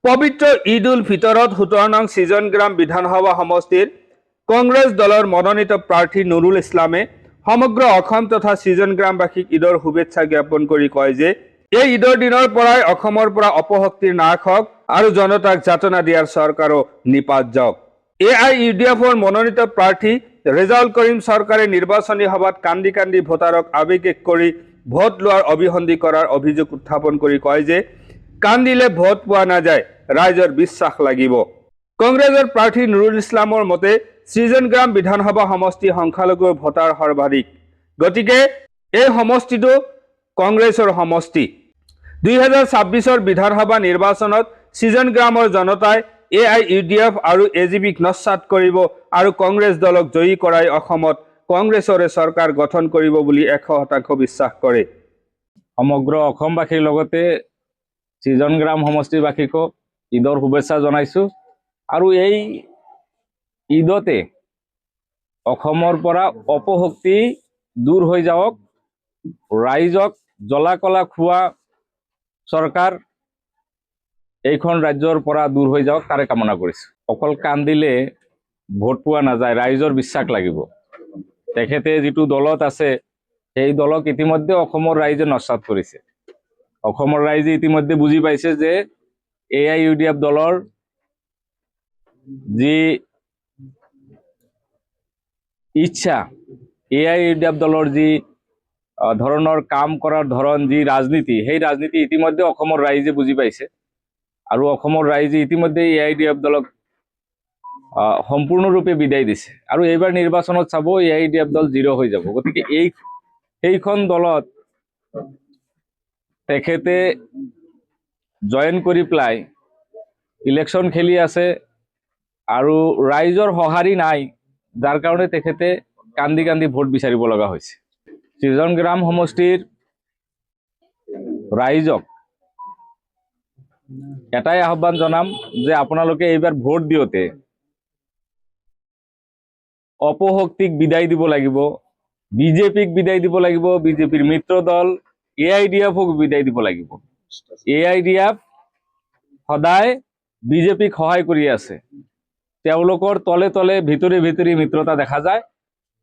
পবিত্ৰ ঈদ উল ফিতৰত 17 নং সৃজনগ্ৰাম বিধানসভা সমষ্টিৰ কংগ্ৰেছ দলৰ মনোনীত প্ৰাৰ্থী নুৰুল ইছলামে সমগ্ৰ অসম তথা সৃজনগ্ৰামবাসীক ঈদৰ শুভেচ্ছা জ্ঞাপন কৰি কয় যে এই ঈদৰ দিনৰ পৰাই অসমৰ পৰা অপশক্তিৰ নাশ হওক আৰু জনতাক যাতনা দিয়াৰ চৰকাৰো নিপাত যাওক। AIUDFৰ মনোনীত প্ৰাৰ্থী ৰেজাউল কৰিম চৰকাৰে নিৰ্বাচনী সভাত কান্দি কান্দি ভোটাৰক আৱেগিক কৰি ভোট লোৱাৰ অভিসন্ধি কৰাৰ অভিযোগ উত্থাপন কৰি কয় যে কান্দিলে ভোট পোৱা নাযায়, ৰাইজৰ বিশ্বাস লাগিব। কংগ্ৰেছৰ প্ৰাৰ্থী নুৰুল ইছলামৰ মতে সৃজনগ্ৰাম বিধানসভা সমষ্টি সংখ্যালঘু ভোটাৰ সৰ্বাধিক, গতিকে এই সমষ্টিটো কংগ্ৰেছৰ সমষ্টি। 2026 বিধানসভা নিৰ্বাচনত সৃজনগ্ৰামৰ জনতাই AIUDF আৰু AGPক নস্যাৎ কৰিব আৰু কংগ্ৰেছ দলক জয়ী কৰাই অসমত কংগ্ৰেছৰে চৰকাৰ গঠন কৰিব বুলি 100% বিশ্বাস কৰে। সমগ্ৰ অসমবাসীৰ লগতে সৃজনগ্ৰাম সমষ্টিবাসীকো ঈদৰ শুভেচ্ছা জনাইছোঁ আৰু এই ঈদতে অসমৰ পৰা অপশক্তি দূৰ হৈ যাওক, ৰাইজক জ্বলা কলা খোৱা চৰকাৰ এইখন ৰাজ্যৰ পৰা দূৰ হৈ যাওক তাৰে কামনা কৰিছোঁ। অকল কান্দিলে ভোট পোৱা নাযায়, ৰাইজৰ বিশ্বাস লাগিব। তেখেতে যিটো দলত আছে সেই দলক ইতিমধ্যে অসমৰ ৰাইজে নস্যাৎ কৰিছে। অসমৰ ৰাইজে ইতিমধ্যে বুজি পাইছে যে AIUDF দলৰ যি ইচ্ছা, AIUDF দলৰ যি ধৰণৰ কাম কৰাৰ ধৰণ, যি ৰাজনীতি, সেই ৰাজনীতি ইতিমধ্যে অসমৰ ৰাইজে বুজি পাইছে আৰু অসমৰ ৰাইজে ইতিমধ্যে AIUDF দলক সম্পূৰ্ণৰূপে বিদায় দিছে আৰু এইবাৰ নিৰ্বাচনত চাব AIUDF দল 0 হৈ যাব। গতিকে এইখন দলত তেখেতে জয়েন কৰি পেলাই ইলেকশ্যন খেলি আছে আৰু ৰাইজৰ সঁহাৰি নাই, যাৰ কাৰণে তেখেতে কান্দি কান্দি ভোট বিচাৰিব লগা হৈছে। সৃজনগ্ৰাম সমষ্টিৰ ৰাইজক এটাই আহ্বান জনাম যে আপোনালোকে এইবাৰ ভোট দিওঁতে অপশক্তিক বিদায় দিব লাগিব, বিজেপিক বিদায় দিব লাগিব, বিজেপিৰ মিত্ৰ দল AIUDFক বিদায় দিব লাগিব। AIUDF সদায় বিজেপিক সহায় কৰি আছে, তেওঁলোকৰ তলে তলে ভিতৰি ভিতৰি মিত্ৰতা দেখা যায়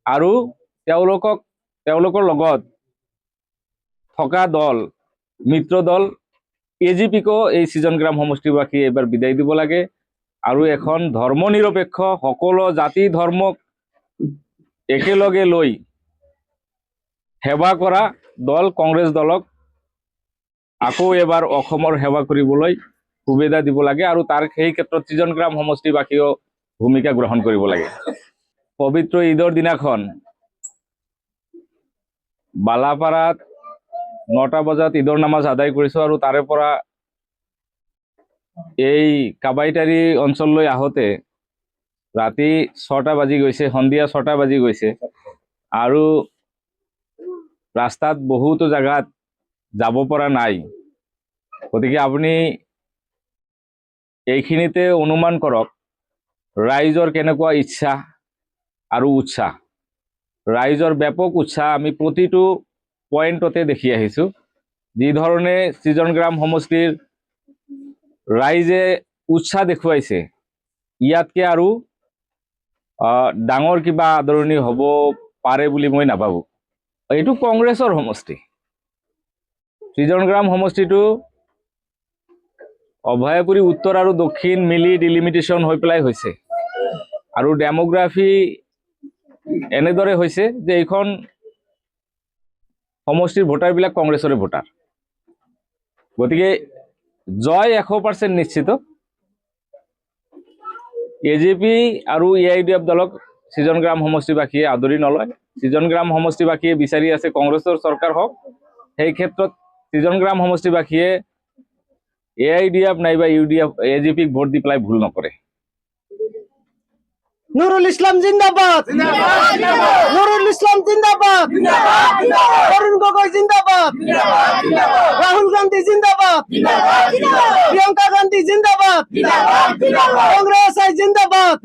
আৰু তেওঁলোকৰ লগত থকা দল, মিত্ৰ দল AGPকো এই সৃজনগ্ৰাম সমষ্টিবাসী এইবাৰ বিদায় দিব লাগে আৰু এখন ধৰ্মনিৰপেক্ষ সকলো জাতি ধৰ্মক একেলগে লৈ সেৱা কৰা দল কংগ্ৰেছ দলক আকৌ এবাৰ অসমৰ সেৱা কৰিবলৈ সুবিধা দিব লাগে আৰু তাৰ সেই ক্ষেত্ৰত সৃজনগ্ৰাম সমষ্টিবাসীও ভূমিকা গ্ৰহণ কৰিব লাগে। পবিত্ৰ ঈদৰ দিনাখন বালাপাৰাত 9টা বজাত ঈদৰ নামাজ আদায় কৰিছোঁ আৰু তাৰে পৰা এই কাবাইতাৰী অঞ্চললৈ আহোঁতে ৰাতি 6টা বাজি গৈছে, সন্ধিয়া 6টা বাজি গৈছে আৰু ৰাস্তাত বহুতো জায়গাত যাব পৰা নাই। গতিকে আপুনি এইখিনিতে অনুমান কৰক ৰাইজৰ কেনেকুৱা ইচ্ছা আৰু উৎসাহ। ৰাইজৰ ব্যাপক উৎসাহ আমি প্ৰতিটো পইণ্টতে দেখি আহিছোঁ। যি ধৰণে সৃজনগ্ৰাম সমষ্টিৰ ৰাইজে উৎসাহ দেখুৱাইছে, ইয়াতকৈ আৰু ডাঙৰ কিবা আদৰণি হ'ব পাৰে বুলি মই নাভাবোঁ। এইটো কংগ্ৰেছৰ সমষ্টি। সৃজনগ্ৰাম সমষ্টিটো অভয়াপুৰী উত্তৰ আৰু দক্ষিণ মিলি ডিলিমিটেশ্যন হৈ পেলাই হৈছে আৰু ডেমোগ্ৰাফি এনেদৰে হৈছে যে এইখন সমষ্টিৰ ভোটাৰবিলাক কংগ্ৰেছৰে ভোটাৰ। গতিকে জয় 100% নিশ্চিত। AGP আৰু AIUDF দলক সৃজনগ্ৰাম সমষ্টিবাসীয়ে আদৰি নলয়। সৃজনগ্ৰাম সমষ্টিবাসীয়ে বিচাৰি আছে কংগ্ৰেছৰ চৰকাৰ হওক। সেই ক্ষেত্ৰত সৃজনগ্ৰাম সমষ্টিবাসীয়ে AIUDF নাইবা AGPক ভোট দি পেলাই ভুল নকৰে। নুৰুল ইসলাম জিন্দাবাদ, নুৰুল ইসলাম জিন্দাবাদ, অৰুণ গগৈ জিন্দাবাদ, ৰাহুল গান্ধী জিন্দাবাদ, প্ৰিয়ঙ্কা গান্ধী জিন্দাবাদ, কংগ্ৰেস জিন্দাবাদ।